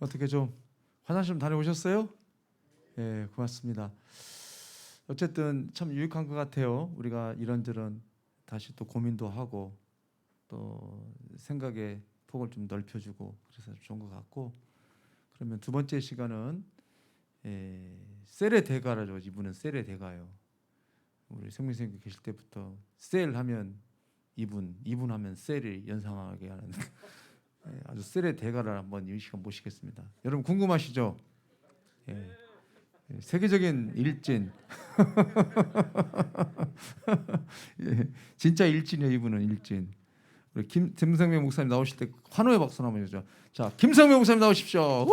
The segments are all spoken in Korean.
어떻게 좀 화장실 좀 다녀오셨어요? 예, 고맙습니다. 어쨌든 참 유익한 것 같아요. 우리가 이런저런 다시 또 고민도 하고 또 생각의 폭을 좀 넓혀주고 그래서 좋은 것 같고, 그러면 두 번째 시간은 셀의 대가라죠. 이분은 셀의 대가요. 우리 생명생명 계실 때부터 셀 하면 이분 하면 셀을 연상하게 하는 아주 셀의 대가를 한번 이 시간 모시겠습니다. 여러분 궁금하시죠? 예. 세계적인 일진. 예, 진짜 일진이에요. 이분은 일진. 우리 김성명 목사님 나오실 때 환호의 박수 한번 해주죠. 자, 김성명 목사님 나오십시오. 우!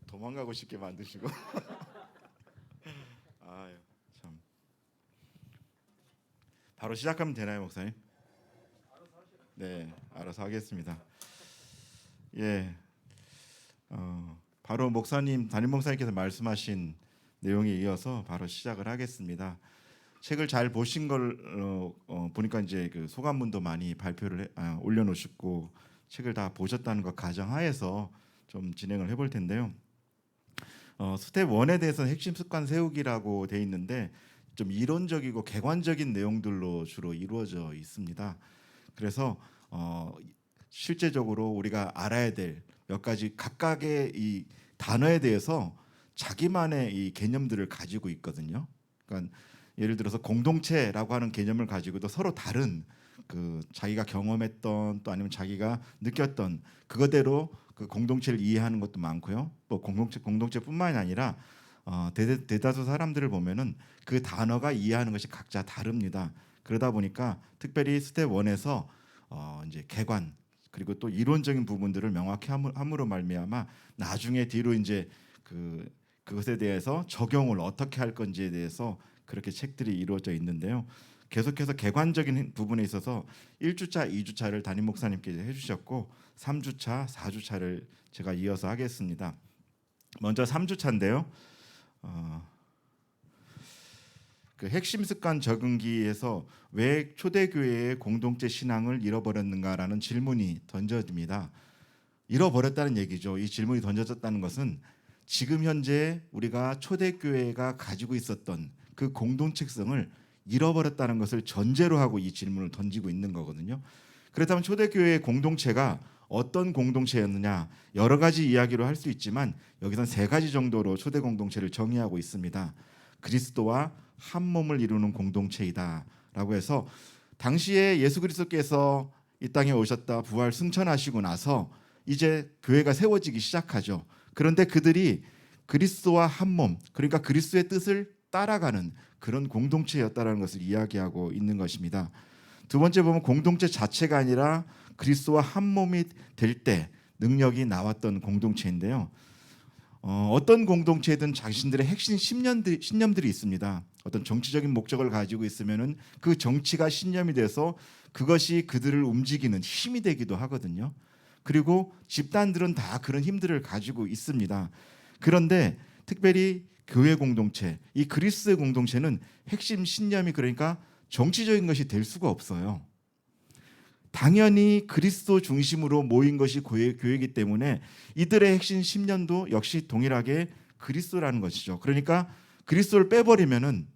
도망가고 싶게 만드시고. 아유, 참. 바로 시작하면 되나요, 목사님? 네, 알아서 하겠습니다. 예, 바로 담임 목사님께서 말씀하신 내용에 이어서 바로 시작을 하겠습니다. 책을 잘 보신 걸 보니까 이제 그 소감문도 많이 올려놓으셨고 책을 다 보셨다는 것 가정하에서 좀 진행을 해볼 텐데요. 스텝 1에 대해서는 핵심 습관 세우기라고 돼 있는데 좀 이론적이고 객관적인 내용들로 주로 이루어져 있습니다. 그래서 실제적으로 우리가 알아야 될 몇 가지 각각의 이 단어에 대해서 자기만의 이 개념들을 가지고 있거든요. 그러니까 예를 들어서 공동체라고 하는 개념을 가지고도 서로 다른 그 자기가 경험했던 또 아니면 자기가 느꼈던 그거대로 그 공동체를 이해하는 것도 많고요. 또 공동체뿐만이 아니라 대다수 사람들을 보면은 그 단어가 이해하는 것이 각자 다릅니다. 그러다 보니까 특별히 스텝 1에서 이제 객관 그리고 또 이론적인 부분들을 명확히 함으로 말미암아 나중에 뒤로 이제 그것에 대해서 적용을 어떻게 할 건지에 대해서 그렇게 책들이 이루어져 있는데요. 계속해서 객관적인 부분에 있어서 1주차, 2주차를 담임 목사님께서 해주셨고 3주차, 4주차를 제가 이어서 하겠습니다. 먼저 3주차인데요. 그 핵심 습관 적응기에서 왜 초대교회의 공동체 신앙을 잃어버렸는가라는 질문이 던져집니다. 잃어버렸다는 얘기죠. 이 질문이 던져졌다는 것은 지금 현재 우리가 초대교회가 가지고 있었던 그 공동체성을 잃어버렸다는 것을 전제로 하고 이 질문을 던지고 있는 거거든요. 그렇다면 초대교회의 공동체가 어떤 공동체였느냐 여러 가지 이야기로 할 수 있지만 여기서는 세 가지 정도로 초대 공동체를 정의하고 있습니다. 그리스도와 한 몸을 이루는 공동체이다라고 해서 당시에 예수 그리스도께서 이 땅에 오셨다 부활 승천하시고 나서 이제 교회가 세워지기 시작하죠. 그런데 그들이 그리스도와 한 몸, 그러니까 그리스도의 뜻을 따라가는 그런 공동체였다라는 것을 이야기하고 있는 것입니다. 두 번째 보면 공동체 자체가 아니라 그리스도와 한 몸이 될 때 능력이 나왔던 공동체인데요. 어떤 공동체든 자신들의 핵심 신념들이 있습니다. 어떤 정치적인 목적을 가지고 있으면은 그 정치가 신념이 돼서 그것이 그들을 움직이는 힘이 되기도 하거든요. 그리고 집단들은 다 그런 힘들을 가지고 있습니다. 그런데 특별히 교회 공동체, 이 그리스도의 공동체는 핵심 신념이 그러니까 정치적인 것이 될 수가 없어요. 당연히 그리스도 중심으로 모인 것이 교회이기 때문에 이들의 핵심 신념도 역시 동일하게 그리스도라는 것이죠. 그러니까 그리스도를 빼버리면은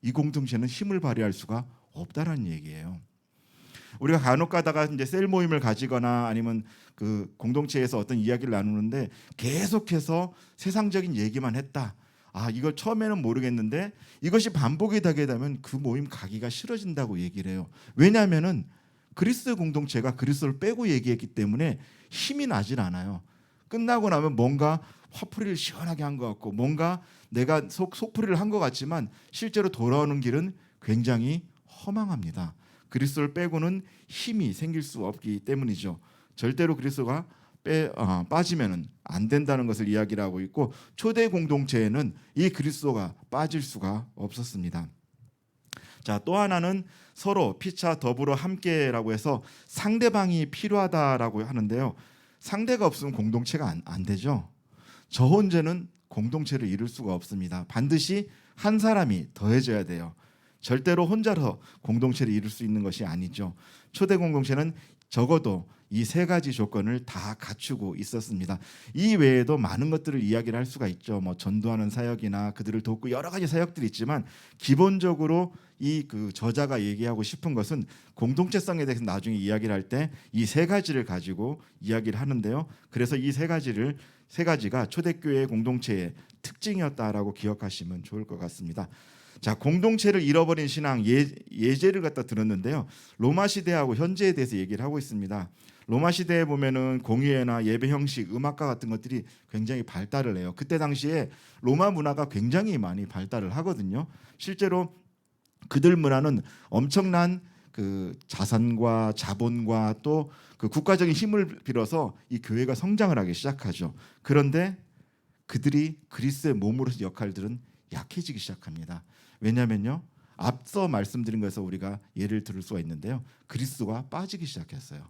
이 공동체는 힘을 발휘할 수가 없다라는 얘기예요. 우리가 간혹 가다가 이제 셀 모임을 가지거나 아니면 그 공동체에서 어떤 이야기를 나누는데 계속해서 세상적인 얘기만 했다. 이걸 처음에는 모르겠는데 이것이 반복이 되게 되면 그 모임 가기가 싫어진다고 얘기를 해요. 왜냐하면은 그리스도 공동체가 그리스도를 빼고 얘기했기 때문에 힘이 나질 않아요. 끝나고 나면 뭔가 화풀이를 시원하게 한 것 같고 뭔가 내가 속풀이를 한 것 같지만 실제로 돌아오는 길은 굉장히 허망합니다. 그리스도를 빼고는 힘이 생길 수 없기 때문이죠. 절대로 그리스도가 빠지면은 안 된다는 것을 이야기를 하고 있고 초대 공동체에는 이 그리스도가 빠질 수가 없었습니다. 자, 또 하나는 서로 피차 더불어 함께라고 해서 상대방이 필요하다라고 하는데요. 상대가 없으면 공동체가 안 되죠. 저 혼자는 공동체를 이룰 수가 없습니다. 반드시 한 사람이 더해져야 돼요. 절대로 혼자서 공동체를 이룰 수 있는 것이 아니죠. 초대 공동체는 적어도 이 세 가지 조건을 다 갖추고 있었습니다. 이 외에도 많은 것들을 이야기를 할 수가 있죠. 뭐 전도하는 사역이나 그들을 돕고 여러 가지 사역들이 있지만 기본적으로 이 그 저자가 얘기하고 싶은 것은 공동체성에 대해서 나중에 이야기를 할 때 이 세 가지를 가지고 이야기를 하는데요. 그래서 이 세 가지가 초대교회의 공동체의 특징이었다라고 기억하시면 좋을 것 같습니다. 자, 공동체를 잃어버린 신앙 예제를 갖다 들었는데요. 로마 시대하고 현재에 대해서 얘기를 하고 있습니다. 로마 시대에 보면은 공의회나 예배 형식, 음악가 같은 것들이 굉장히 발달을 해요. 그때 당시에 로마 문화가 굉장히 많이 발달을 하거든요. 실제로 그들 문화는 엄청난 그 자산과 자본과 또 그 국가적인 힘을 빌어서 이 교회가 성장을 하기 시작하죠. 그런데 그들이 그리스도의 몸으로서 역할들은 약해지기 시작합니다. 왜냐하면요, 앞서 말씀드린 것에서 우리가 예를 들을 수가 있는데요, 그리스도가 빠지기 시작했어요.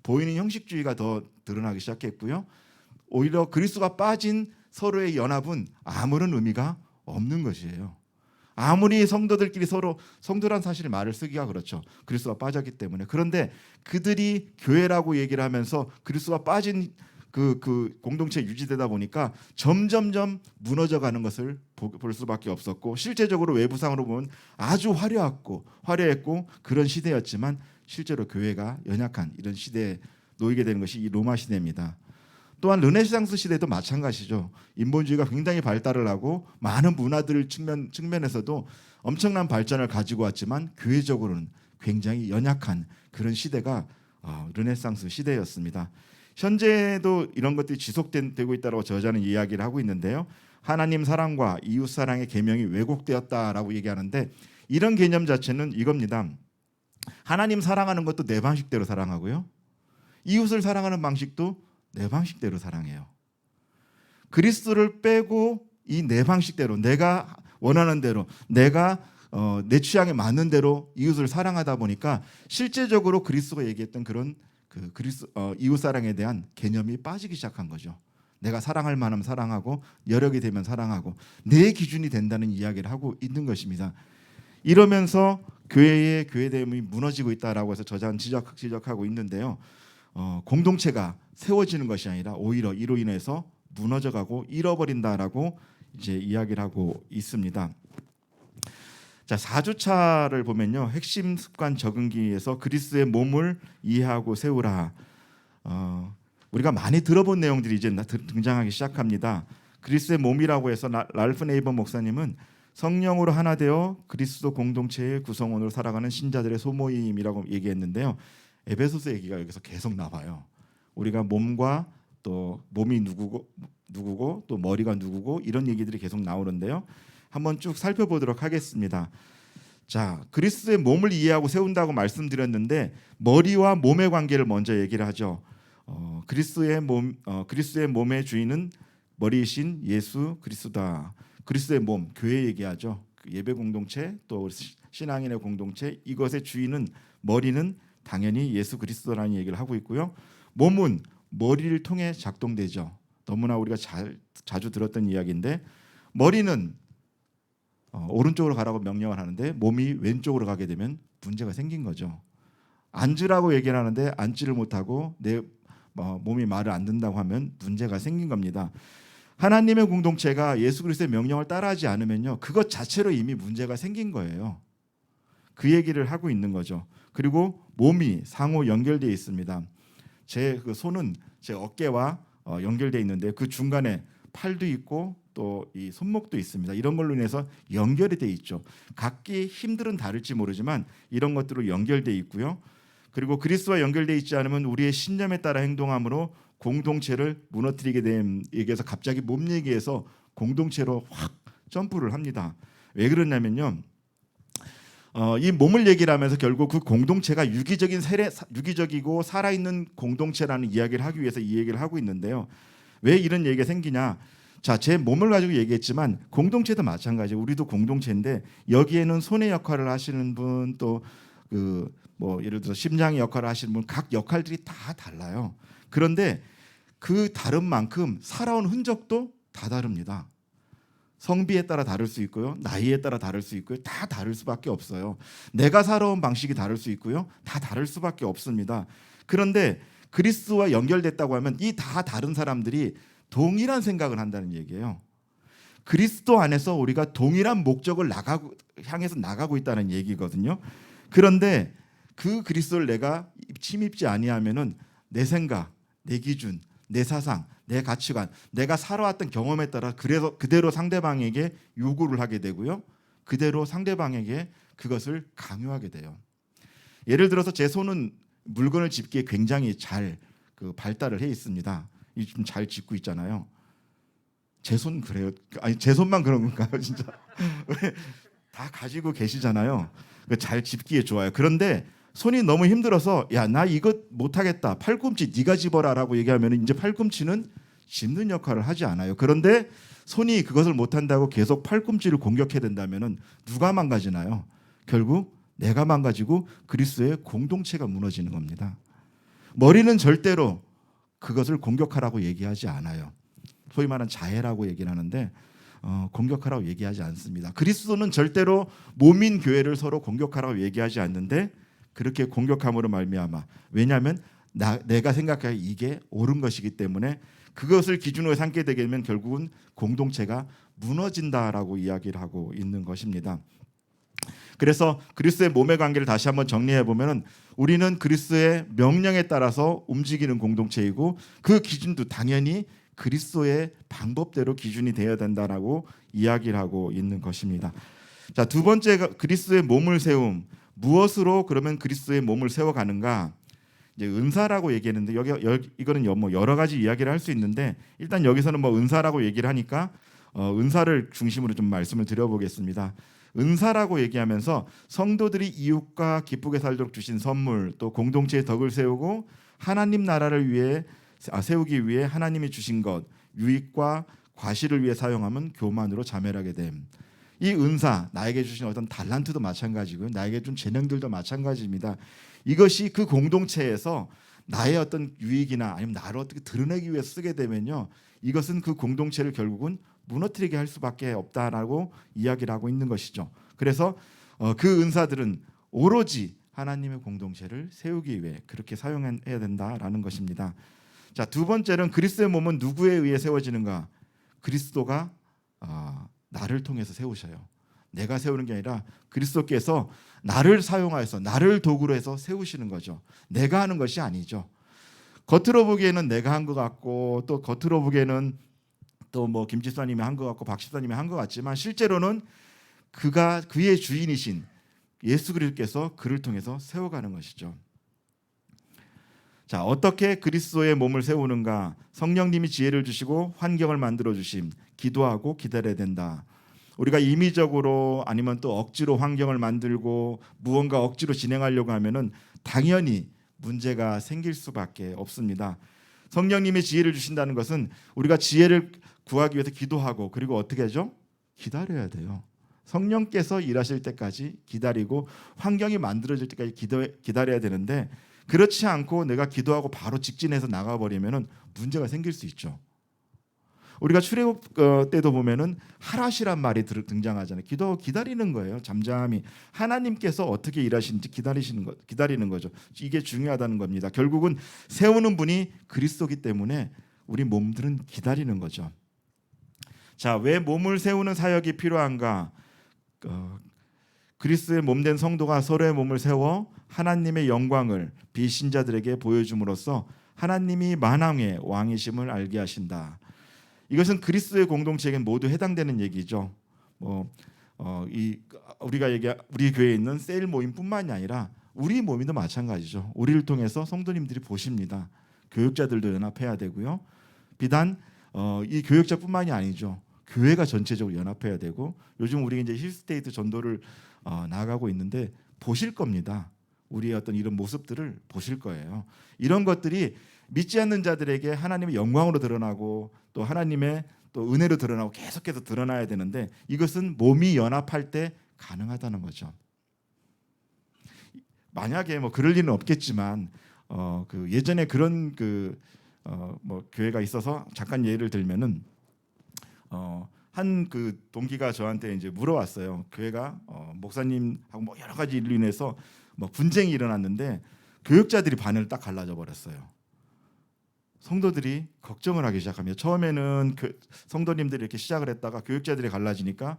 보이는 형식주의가 더 드러나기 시작했고요. 오히려 그리스도가 빠진 서로의 연합은 아무런 의미가 없는 것이에요. 아무리 성도들끼리 서로, 성도란 사실 말을 쓰기가 그렇죠. 그리스도가 빠졌기 때문에. 그런데 그들이 교회라고 얘기를 하면서 그리스도가 빠진 그 공동체 유지되다 보니까 점점점 무너져가는 것을 볼 수밖에 없었고, 실제적으로 외부상으로 보면 아주 화려했고 그런 시대였지만 실제로 교회가 연약한 이런 시대에 놓이게 되는 것이 이 로마 시대입니다. 또한 르네상스 시대도 마찬가지죠. 인본주의가 굉장히 발달을 하고 많은 문화들 측면에서도 엄청난 발전을 가지고 왔지만 교회적으로는 굉장히 연약한 그런 시대가 르네상스 시대였습니다. 현재도 이런 것들이 지속되고 있다고 저자는 이야기를 하고 있는데요. 하나님 사랑과 이웃 사랑의 계명이 왜곡되었다라고 얘기하는데, 이런 개념 자체는 이겁니다. 하나님 사랑하는 것도 내 방식대로 사랑하고요, 이웃을 사랑하는 방식도 내 방식대로 사랑해요. 그리스도를 빼고 이 내 방식대로, 내가 원하는 대로, 내가 내 취향에 맞는 대로 이웃을 사랑하다 보니까 실제적으로 그리스도가 얘기했던 그런 이웃 사랑에 대한 개념이 빠지기 시작한 거죠. 내가 사랑할 만하면 사랑하고 여력이 되면 사랑하고 내 기준이 된다는 이야기를 하고 있는 것입니다. 이러면서 교회의 교회됨이 무너지고 있다라고 해서 저자는 지적하고 있는데요. 공동체가 세워지는 것이 아니라 오히려 이로 인해서 무너져가고 잃어버린다라고 이제 이야기를 하고 있습니다. 자, 4주차를 보면요, 핵심 습관 적응기에서 그리스도의 몸을 이해하고 세우라. 우리가 많이 들어본 내용들이 이제 등장하기 시작합니다. 그리스도의 몸이라고 해서 랄프 네이버 목사님은 성령으로 하나 되어 그리스도 공동체의 구성원으로 살아가는 신자들의 소모임이라고 얘기했는데요. 에베소서 얘기가 여기서 계속 나와요. 우리가 몸과 또 몸이 누구고 또 머리가 누구고 이런 얘기들이 계속 나오는데요. 한번 쭉 살펴보도록 하겠습니다. 자, 그리스도의 몸을 이해하고 세운다고 말씀드렸는데 머리와 몸의 관계를 먼저 얘기를 하죠. 그리스도의 몸의 주인은 머리이신 예수 그리스도다. 그리스도의 몸, 교회 얘기하죠. 예배 공동체, 또 신앙인의 공동체, 이것의 주인은, 머리는 당연히 예수 그리스도라는 얘기를 하고 있고요. 몸은 머리를 통해 작동되죠. 너무나 우리가 자주 들었던 이야기인데, 머리는 오른쪽으로 가라고 명령을 하는데 몸이 왼쪽으로 가게 되면 문제가 생긴 거죠. 앉으라고 얘기를 하는데 앉지를 못하고 내 몸이 말을 안 듣는다고 하면 문제가 생긴 겁니다. 하나님의 공동체가 예수 그리스도의 명령을 따라하지 않으면요, 그것 자체로 이미 문제가 생긴 거예요. 그 얘기를 하고 있는 거죠. 그리고 몸이 상호 연결되어 있습니다. 제 그 손은 제 어깨와 연결되어 있는데 그 중간에 팔도 있고 또 이 손목도 있습니다. 이런 걸로 인해서 연결이 되어 있죠. 각기 힘들은 다를지 모르지만 이런 것들로 연결되어 있고요. 그리고 그리스도와 연결되어 있지 않으면 우리의 신념에 따라 행동함으로 공동체를 무너뜨리게 됨. 얘기해서 갑자기 몸 얘기해서 공동체로 확 점프를 합니다. 왜 그러냐면요, 이 몸을 얘기를 하면서 결국 그 공동체가 유기적이고 살아있는 공동체라는 이야기를 하기 위해서 이 얘기를 하고 있는데요. 왜 이런 얘기가 생기냐? 자, 제 몸을 가지고 얘기했지만 공동체도 마찬가지예요. 우리도 공동체인데 여기에는 손의 역할을 하시는 분, 또 예를 들어서 심장의 역할을 하시는 분, 각 역할들이 다 달라요. 그런데 그 다른 만큼 살아온 흔적도 다 다릅니다. 성비에 따라 다를 수 있고요. 나이에 따라 다를 수 있고요. 다 다를 수밖에 없어요. 내가 살아온 방식이 다를 수 있고요. 다 다를 수밖에 없습니다. 그런데 그리스도와 연결됐다고 하면 이 다 다른 사람들이 동일한 생각을 한다는 얘기예요. 그리스도 안에서 우리가 동일한 목적을 향해서 나가고 있다는 얘기거든요. 그런데 그 그리스도를 내가 침입지 아니하면은 내 생각, 내 기준, 내 사상, 내 가치관, 내가 살아왔던 경험에 따라 그대로 상대방에게 요구를 하게 되고요. 그대로 상대방에게 그것을 강요하게 돼요. 예를 들어서 제 손은 물건을 짚기에 굉장히 잘 발달을 해 있습니다. 좀 잘 짚고 있잖아요. 제 손 그래요? 아니 제 손만 그런 건가요, 진짜? 다 가지고 계시잖아요. 잘 짚기에 좋아요. 그런데 손이 너무 힘들어서 야, 나 이거 못하겠다. 팔꿈치 네가 집어라라고 얘기하면 이제 팔꿈치는 짚는 역할을 하지 않아요. 그런데 손이 그것을 못한다고 계속 팔꿈치를 공격해야 된다면 누가 망가지나요? 결국 내가 망가지고 그리스도의 공동체가 무너지는 겁니다. 머리는 절대로 그것을 공격하라고 얘기하지 않아요. 소위 말하는 자해라고 얘기를 하는데 공격하라고 얘기하지 않습니다. 그리스도는 절대로 몸인 교회를 서로 공격하라고 얘기하지 않는데 그렇게 공격함으로 말미암아, 왜냐하면 내가 생각하기에 이게 옳은 것이기 때문에 그것을 기준으로 삼게 되게 되면 결국은 공동체가 무너진다라고 이야기를 하고 있는 것입니다. 그래서 그리스도의 몸의 관계를 다시 한번 정리해 보면은 우리는 그리스도의 명령에 따라서 움직이는 공동체이고 그 기준도 당연히 그리스도의 방법대로 기준이 되어야 된다라고 이야기를 하고 있는 것입니다. 자, 두 번째 그리스도의 몸을 세움. 무엇으로 그러면 그리스도의 몸을 세워가는가? 이제 은사라고 얘기했는데 이거는 뭐 여러 가지 이야기를 할 수 있는데 일단 여기서는 뭐 은사라고 얘기를 하니까 은사를 중심으로 좀 말씀을 드려보겠습니다. 은사라고 얘기하면서 성도들이 이웃과 기쁘게 살도록 주신 선물, 또 공동체의 덕을 세우고 하나님 나라를 세우기 위해 하나님이 주신 것, 유익과 과실을 위해 사용하면 교만으로 자멸하게 됨. 이 은사, 나에게 주신 어떤 달란트도 마찬가지고요. 나에게 준 재능들도 마찬가지입니다. 이것이 그 공동체에서 나의 어떤 유익이나 아니면 나를 어떻게 드러내기 위해 쓰게 되면요, 이것은 그 공동체를 결국은 무너뜨리게 할 수밖에 없다라고 이야기를 하고 있는 것이죠. 그래서 그 은사들은 오로지 하나님의 공동체를 세우기 위해 그렇게 사용해야 된다라는 것입니다. 자, 두 번째는 그리스도의 몸은 누구에 의해 세워지는가? 그리스도가 나를 통해서 세우셔요. 내가 세우는 게 아니라 그리스도께서 나를 사용하여서 나를 도구로 해서 세우시는 거죠. 내가 하는 것이 아니죠. 겉으로 보기에는 내가 한 것 같고 또 겉으로 보기에는 또 뭐 김 집사님이 한 것 같고 박 집사님이 한 것 같지만 실제로는 그의 주인이신 예수 그리스도께서 그를 통해서 세워가는 것이죠. 자, 어떻게 그리스도의 몸을 세우는가? 성령님이 지혜를 주시고 환경을 만들어 주심, 기도하고 기다려야 된다. 우리가 임의적으로 아니면 또 억지로 환경을 만들고 무언가 억지로 진행하려고 하면은 당연히 문제가 생길 수밖에 없습니다. 성령님의 지혜를 주신다는 것은 우리가 지혜를 구하기 위해서 기도하고 그리고 어떻게 하죠? 기다려야 돼요. 성령께서 일하실 때까지 기다리고 환경이 만들어질 때까지 기다려야 되는데 그렇지 않고 내가 기도하고 바로 직진해서 나가버리면 문제가 생길 수 있죠. 우리가 출애굽 때도 보면은 하라시란 말이 등장하잖아요. 기도하고 기다리는 거예요. 잠잠히 하나님께서 어떻게 일하시는지 기다리는 거죠. 이게 중요하다는 겁니다. 결국은 세우는 분이 그리스도기 때문에 우리 몸들은 기다리는 거죠. 자, 왜 몸을 세우는 사역이 필요한가? 그리스도의 몸된 성도가 서로의 몸을 세워 하나님의 영광을 비신자들에게 보여줌으로써 하나님이 만왕의 왕이심을 알게 하신다. 이것은 그리스도의 공동체에게 모두 해당되는 얘기죠. 우리 교회에 있는 셀 모임뿐만이 아니라 우리 모임도 마찬가지죠. 우리를 통해서 성도님들이 보십니다. 교육자들도 연합해야 되고요. 비단 이 교육자뿐만이 아니죠. 교회가 전체적으로 연합해야 되고 요즘 우리 이제 힐스테이트 전도를 나가고 있는데 보실 겁니다. 우리의 어떤 이런 모습들을 보실 거예요. 이런 것들이 믿지 않는 자들에게 하나님의 영광으로 드러나고 또 하나님의 또 은혜로 드러나고 계속해서 드러나야 되는데 이것은 몸이 연합할 때 가능하다는 거죠. 만약에 뭐 그럴 일은 없겠지만 예전에 그런 교회가 있어서 잠깐 예를 들면은 한 그 동기가 저한테 이제 물어왔어요. 교회가 목사님하고 뭐 여러 가지 일로 인해서 뭐 분쟁이 일어났는데 교육자들이 반을 딱 갈라져 버렸어요. 성도들이 걱정을 하기 시작합니다. 처음에는 성도님들이 이렇게 시작을 했다가 교육자들이 갈라지니까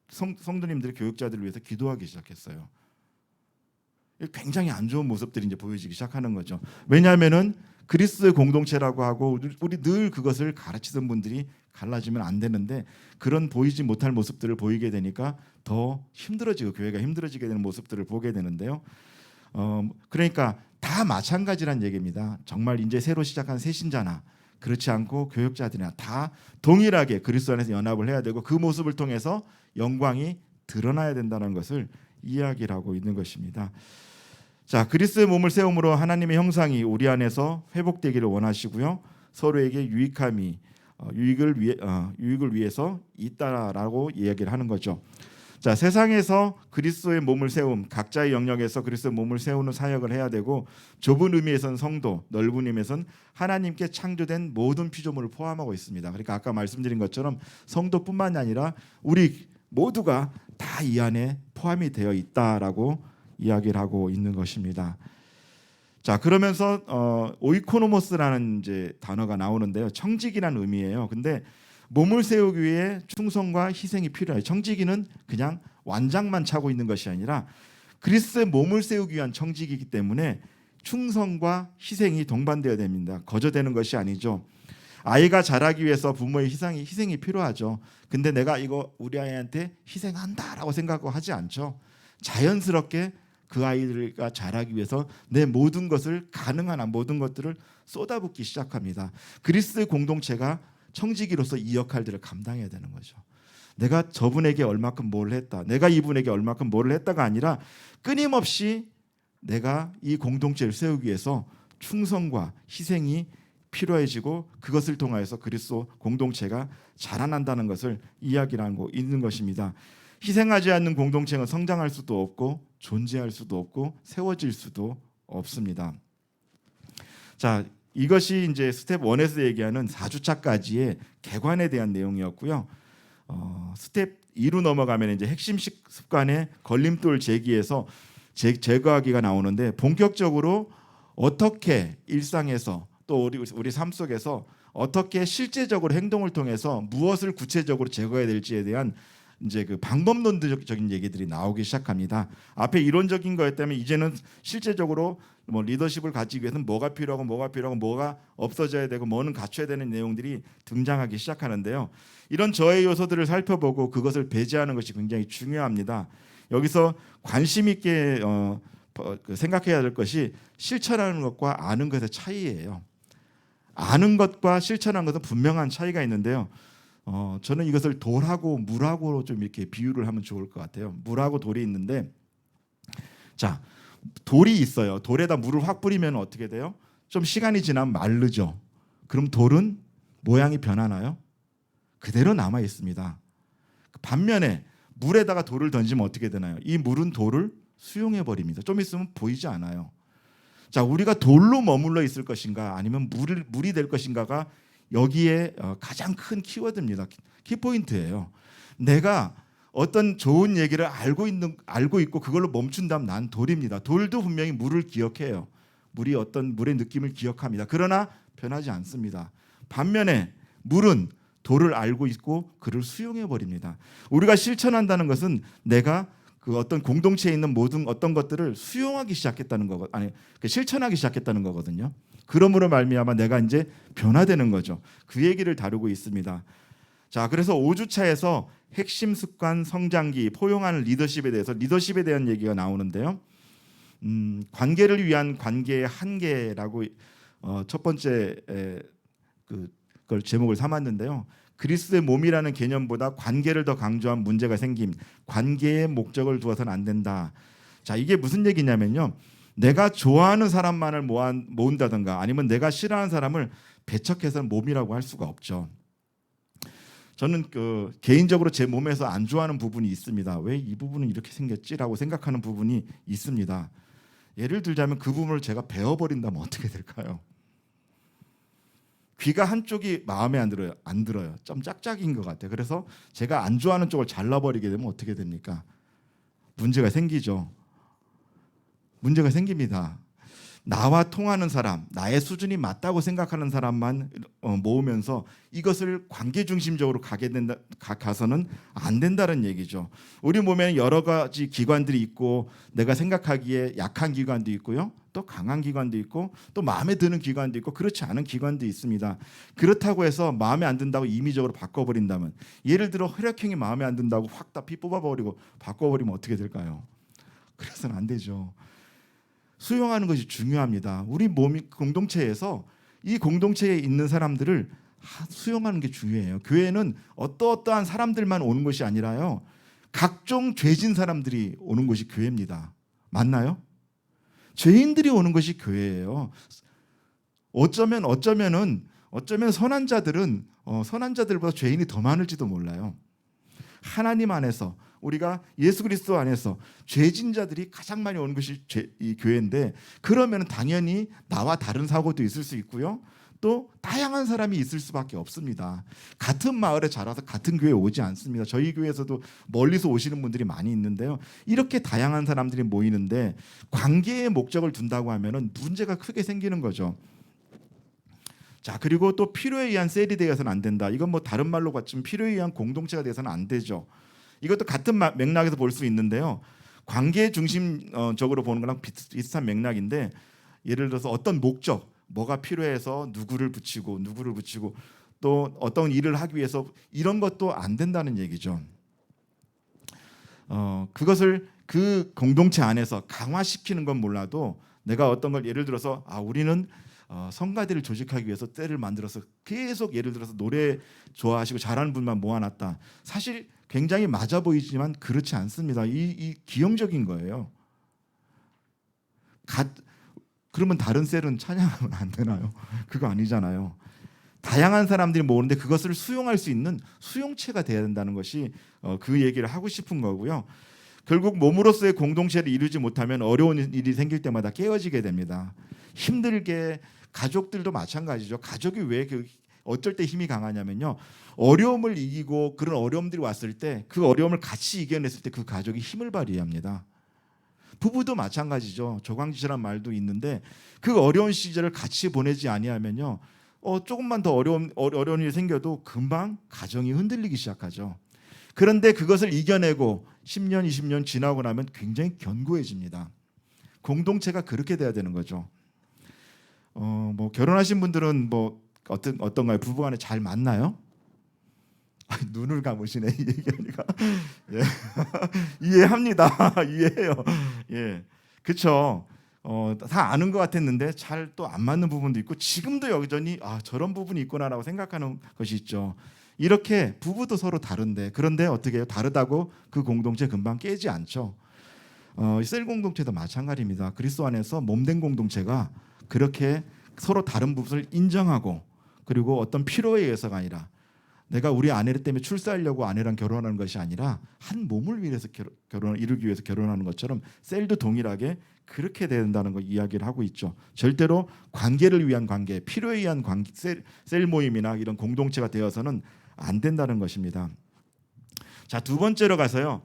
성도님들이 교육자들을 위해서 기도하기 시작했어요. 굉장히 안 좋은 모습들이 이제 보여지기 시작하는 거죠. 왜냐하면은 그리스도의 공동체라고 하고 우리 늘 그것을 가르치던 분들이 갈라지면 안 되는데 그런 보이지 못할 모습들을 보이게 되니까 더 힘들어지고 교회가 힘들어지게 되는 모습들을 보게 되는데요. 그러니까 다 마찬가지란 얘기입니다. 정말 이제 새로 시작한 새신자나 그렇지 않고 교육자들이나 다 동일하게 그리스도 안에서 연합을 해야 되고 그 모습을 통해서 영광이 드러나야 된다는 것을 이야기를 하고 있는 것입니다. 자, 그리스도의 몸을 세움으로 하나님의 형상이 우리 안에서 회복되기를 원하시고요. 서로에게 유익을 위해서 있다라고 이야기를 하는 거죠. 자, 세상에서 그리스도의 몸을 세움, 각자의 영역에서 그리스도의 몸을 세우는 사역을 해야 되고 좁은 의미에선 성도, 넓은 의미에선 하나님께 창조된 모든 피조물을 포함하고 있습니다. 그러니까 아까 말씀드린 것처럼 성도뿐만이 아니라 우리 모두가 다 이 안에 포함이 되어 있다라고 이야기를 하고 있는 것입니다. 자, 그러면서 오이코노모스라는 이제 단어가 나오는데요. 청지기라는 의미예요. 근데 몸을 세우기 위해 충성과 희생이 필요해요. 청지기는 그냥 완장만 차고 있는 것이 아니라 그리스도의 몸을 세우기 위한 청지기이기 때문에 충성과 희생이 동반되어야 됩니다. 거저되는 것이 아니죠. 아이가 자라기 위해서 부모의 희생이 필요하죠. 근데 내가 이거 우리 아이한테 희생한다라고 생각하고 하지 않죠. 자연스럽게 그 아이가 자라기 위해서 내 모든 것을 가능한 한 모든 것들을 쏟아붓기 시작합니다. 그리스도의 공동체가 청지기로서 이 역할들을 감당해야 되는 거죠. 내가 저분에게 얼마큼 뭘 했다, 내가 이분에게 얼마큼 뭘 했다가 아니라 끊임없이 내가 이 공동체를 세우기 위해서 충성과 희생이 필요해지고 그것을 통하여서 그리스도 공동체가 자라난다는 것을 이야기하고 있는 것입니다. 희생하지 않는 공동체는 성장할 수도 없고 존재할 수도 없고 세워질 수도 없습니다. 자, 이것이 이제 스텝 1에서 얘기하는 4주차까지의 개관에 대한 내용이었고요. 스텝 2로 넘어가면 이제 핵심 습관의 걸림돌 제기에서 제거하기가 나오는데 본격적으로 어떻게 일상에서 또 우리 삶 속에서 어떻게 실제적으로 행동을 통해서 무엇을 구체적으로 제거해야 될지에 대한 이제 그 방법론적인 얘기들이 나오기 시작합니다. 앞에 이론적인 거였다면 이제는 실제적으로 뭐 리더십을 가지기 위해서는 뭐가 필요하고 뭐가 없어져야 되고 뭐는 갖춰야 되는 내용들이 등장하기 시작하는데요. 이런 저해 요소들을 살펴보고 그것을 배제하는 것이 굉장히 중요합니다. 여기서 관심 있게 생각해야 될 것이 실천하는 것과 아는 것의 차이예요. 아는 것과 실천하는 것은 분명한 차이가 있는데요. 저는 이것을 돌하고 물하고 좀 이렇게 비유를 하면 좋을 것 같아요. 물하고 돌이 있는데, 자, 돌이 있어요. 돌에다 물을 확 뿌리면 어떻게 돼요? 좀 시간이 지나면 마르죠. 그럼 돌은 모양이 변하나요? 그대로 남아 있습니다. 반면에 물에다가 돌을 던지면 어떻게 되나요? 이 물은 돌을 수용해 버립니다. 좀 있으면 보이지 않아요. 자, 우리가 돌로 머물러 있을 것인가 아니면 물이 될 것인가가 여기에 가장 큰 키워드입니다. 키포인트예요. 내가 어떤 좋은 얘기를 알고 있고 그걸로 멈춘다면 난 돌입니다. 돌도 분명히 물을 기억해요. 물이 어떤 물의 느낌을 기억합니다. 그러나 변하지 않습니다. 반면에 물은 돌을 알고 있고 그를 수용해 버립니다. 우리가 실천한다는 것은 내가 그 어떤 공동체에 있는 모든 어떤 것들을 수용하기 시작했다는 거, 실천하기 시작했다는 거거든요. 그러므로 말미암아 내가 이제 변화되는 거죠. 그 얘기를 다루고 있습니다. 자, 그래서 5주차에서 핵심 습관 성장기 포용하는 리더십에 대한 얘기가 나오는데요. 관계를 위한 관계의 한계라고 첫 번째 그걸 제목을 삼았는데요. 그리스도의 몸이라는 개념보다 관계를 더 강조한 문제가 생김. 관계의 목적을 두어서는 안 된다. 자, 이게 무슨 얘기냐면요. 내가 좋아하는 사람만을 모은다든가 아니면 내가 싫어하는 사람을 배척해서는 몸이라고 할 수가 없죠. 저는 개인적으로 제 몸에서 안 좋아하는 부분이 있습니다. 왜 이 부분은 이렇게 생겼지라고 생각하는 부분이 있습니다. 예를 들자면 그 부분을 제가 베어버린다면 어떻게 될까요? 귀가 한쪽이 마음에 안 들어요. 안 들어요. 좀 짝짝인 것 같아요. 그래서 제가 안 좋아하는 쪽을 잘라버리게 되면 어떻게 됩니까? 문제가 생기죠. 문제가 생깁니다. 나와 통하는 사람, 나의 수준이 맞다고 생각하는 사람만 모으면서 이것을 관계 중심적으로 가서는 안 된다는 얘기죠. 우리 몸에는 여러 가지 기관들이 있고 내가 생각하기에 약한 기관도 있고요. 또 강한 기관도 있고 또 마음에 드는 기관도 있고 그렇지 않은 기관도 있습니다. 그렇다고 해서 마음에 안 든다고 임의적으로 바꿔버린다면, 예를 들어 혈액형이 마음에 안 든다고 확 다 피 뽑아버리고 바꿔버리면 어떻게 될까요? 그래서는 안 되죠. 수용하는 것이 중요합니다. 우리 몸이 공동체에서 이 공동체에 있는 사람들을 수용하는 게 중요해요. 교회는 어떠한 사람들만 오는 것이 아니라요, 각종 죄진 사람들이 오는 것이 교회입니다. 맞나요? 죄인들이 오는 것이 교회예요. 어쩌면은 선한 자들보다 죄인이 더 많을지도 몰라요. 하나님 안에서, 우리가 예수 그리스도 안에서 죄진 자들이 가장 많이 오는 것이 이 교회인데, 그러면 당연히 나와 다른 사고도 있을 수 있고요, 또 다양한 사람이 있을 수밖에 없습니다. 같은 마을에 자라서 같은 교회에 오지 않습니다. 저희 교회에서도 멀리서 오시는 분들이 많이 있는데요, 이렇게 다양한 사람들이 모이는데 관계의 목적을 둔다고 하면은 문제가 크게 생기는 거죠. 자, 그리고 또 필요에 의한 셀이 되어서는 안 된다. 이건 뭐 다른 말로 같지만 필요에 의한 공동체가 되어서는 안 되죠. 이것도 같은 맥락에서 볼 수 있는데요, 관계 중심적으로 보는 거랑 비슷한 맥락인데, 예를 들어서 어떤 목적, 뭐가 필요해서 누구를 붙이고 또 어떤 일을 하기 위해서, 이런 것도 안 된다는 얘기죠. 그것을 그 공동체 안에서 강화시키는 건 몰라도, 내가 어떤 걸 예를 들어서 우리는 성가대를 조직하기 위해서 때를 만들어서 계속 예를 들어서 노래 좋아하시고 잘하는 분만 모아놨다. 사실 굉장히 맞아 보이지만 그렇지 않습니다. 이 기형적인 거예요. 그러면 다른 셀은 찬양하면 안 되나요? 그거 아니잖아요. 다양한 사람들이 모으는데 그것을 수용할 수 있는 수용체가 돼야 된다는 것이 그 얘기를 하고 싶은 거고요. 결국 몸으로서의 공동체를 이루지 못하면 어려운 일이 생길 때마다 깨어지게 됩니다. 힘들게, 가족들도 마찬가지죠. 가족이 왜 어쩔 때 힘이 강하냐면요, 어려움을 이기고 그런 어려움들이 왔을 때 그 어려움을 같이 이겨냈을 때 그 가족이 힘을 발휘합니다. 부부도 마찬가지죠. 조광지시란 말도 있는데, 그 어려운 시절을 같이 보내지 아니하면요, 조금만 더 어려운 일이 생겨도 금방 가정이 흔들리기 시작하죠. 그런데 그것을 이겨내고 10년, 20년 지나고 나면 굉장히 견고해집니다. 공동체가 그렇게 돼야 되는 거죠. 뭐 결혼하신 분들은 뭐 어떤가요? 부부간에 잘 맞나요? 눈을 감으시네, 이 얘기하니까. 예. 이해합니다. 이해해요. 예, 그렇죠. 다 아는 것 같았는데 잘 또 안 맞는 부분도 있고, 지금도 여전히 저런 부분이 있구나라고 생각하는 것이 있죠. 이렇게 부부도 서로 다른데, 그런데 어떻게 해요? 다르다고 그 공동체 금방 깨지 않죠. 셀 공동체도 마찬가지입니다. 그리스도 안에서 몸된 공동체가 그렇게 서로 다른 부분을 인정하고, 그리고 어떤 필요에 의해서가 아니라, 내가 우리 아내 때문에 출세하려고 아내랑 결혼하는 것이 아니라 한 몸을 위해서 결혼을 이루기 위해서 결혼하는 것처럼 셀도 동일하게 그렇게 된다는 거 이야기를 하고 있죠. 절대로 관계를 위한 관계, 필요에 의한 관계, 셀 모임이나 이런 공동체가 되어서는 안 된다는 것입니다. 자, 두 번째로 가서요,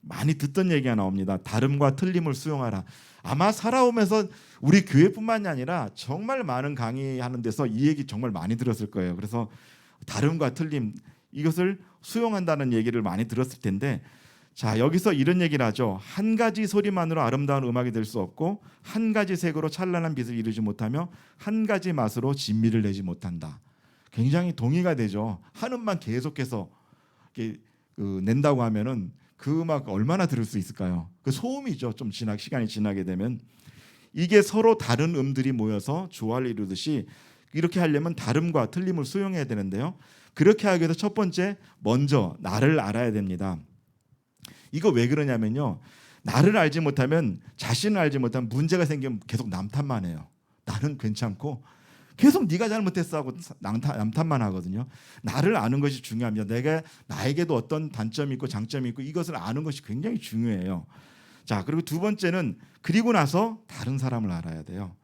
많이 듣던 얘기가 나옵니다. 다름과 틀림을 수용하라. 아마 살아오면서 우리 교회뿐만이 아니라 정말 많은 강의하는 데서 이 얘기 정말 많이 들었을 거예요. 그래서 다름과 틀림, 이것을 수용한다는 얘기를 많이 들었을 텐데, 자, 여기서 이런 얘기를 하죠. 한 가지 소리만으로 아름다운 음악이 될 수 없고, 한 가지 색으로 찬란한 빛을 이루지 못하며, 한 가지 맛으로 진미를 내지 못한다. 굉장히 동의가 되죠. 한 음만 계속해서 낸다고 하면은 그 음악 얼마나 들을 수 있을까요? 그 소음이죠. 좀 시간이 지나게 되면. 이게 서로 다른 음들이 모여서 조화를 이루듯이, 이렇게 하려면 다름과 틀림을 수용해야 되는데요, 그렇게 하기 위해서 첫 번째, 먼저 나를 알아야 됩니다. 이거 왜 그러냐면요, 나를 알지 못하면, 자신을 알지 못하면 문제가 생기면 계속 남탓만 해요. 나는 괜찮고 계속 네가 잘못했어 하고 남탓만 하거든요. 나를 아는 것이 중요합니다. 나에게도 어떤 단점이 있고 장점이 있고, 이것을 아는 것이 굉장히 중요해요. 자, 그리고 두 번째는, 그리고 나서 다른 사람을 알아야 돼요.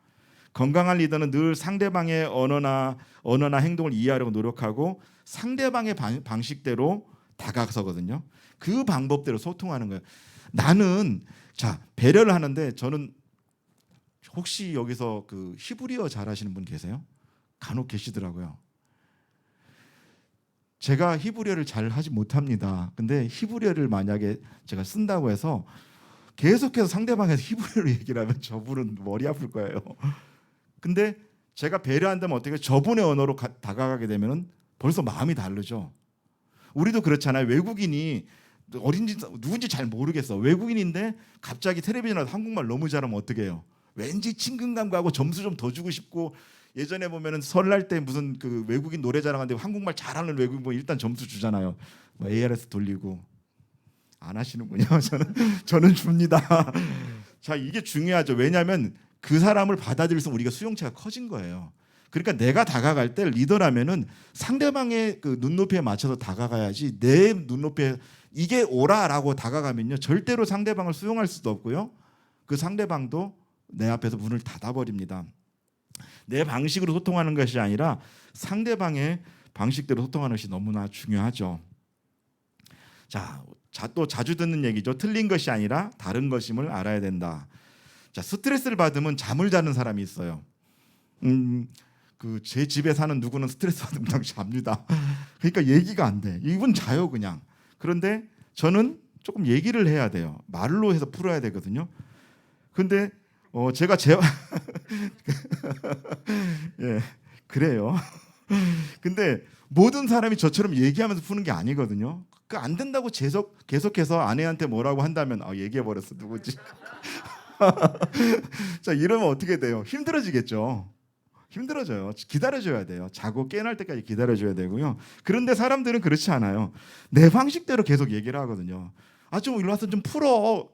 건강한 리더는 늘 상대방의 언어나 행동을 이해하려고 노력하고 상대방의 방식대로 다가서거든요. 그 방법대로 소통하는 거예요. 나는 배려를 하는데 저는 혹시 여기서 그 히브리어 잘하시는 분 계세요? 간혹 계시더라고요. 제가 히브리어를 잘 하지 못합니다. 근데 히브리어를 만약에 제가 쓴다고 해서 계속해서 상대방에서 히브리어로 얘기를 하면 저분은 머리 아플 거예요. 근데 제가 배려한다면 어떻게 저분의 언어로 다가가게 되면 벌써 마음이 다르죠. 우리도 그렇잖아요. 외국인이 어린지 누군지 잘 모르겠어. 외국인인데 갑자기 텔레비전에서 한국말 너무 잘하면 어떻게 해요? 왠지 친근감 가고 점수 좀 더 주고 싶고, 예전에 보면은 설날 때 무슨 그 외국인 노래 자랑하는데 한국말 잘하는 외국인 보면 일단 점수 주잖아요. 뭐 ARS 돌리고. 안 하시는군요. 저는 줍니다. 자, 이게 중요하죠. 왜냐하면 그 사람을 받아들일수 우리가 수용체가 커진 거예요. 그러니까 내가 다가갈 때 리더라면은 상대방의 그 눈높이에 맞춰서 다가가야지, 내 눈높이에 이게 오라라고 다가가면요 절대로 상대방을 수용할 수도 없고요. 그 상대방도 내 앞에서 문을 닫아버립니다. 내 방식으로 소통하는 것이 아니라 상대방의 방식대로 소통하는 것이 너무나 중요하죠. 또 자주 듣는 얘기죠. 틀린 것이 아니라 다른 것임을 알아야 된다. 스트레스를 받으면 잠을 자는 사람이 있어요. 제 집에 사는 누구는 스트레스 받으면 그냥 잡니다. 그러니까 얘기가 안 돼. 이분 자요 그냥. 그런데 저는 조금 얘기를 해야 돼요. 말로 해서 풀어야 되거든요. 근데 제가 예, 그래요. 근데 모든 사람이 저처럼 얘기하면서 푸는 게 아니거든요. 그 안 된다고 계속해서 아내한테 뭐라고 한다면 얘기해 버렸어 누구지? 자, 이러면 어떻게 돼요? 힘들어지겠죠. 힘들어져요. 기다려줘야 돼요. 자고 깨어날 때까지 기다려줘야 되고요. 그런데 사람들은 그렇지 않아요. 내 방식대로 계속 얘기를 하거든요. 좀 일로 와서 좀 풀어.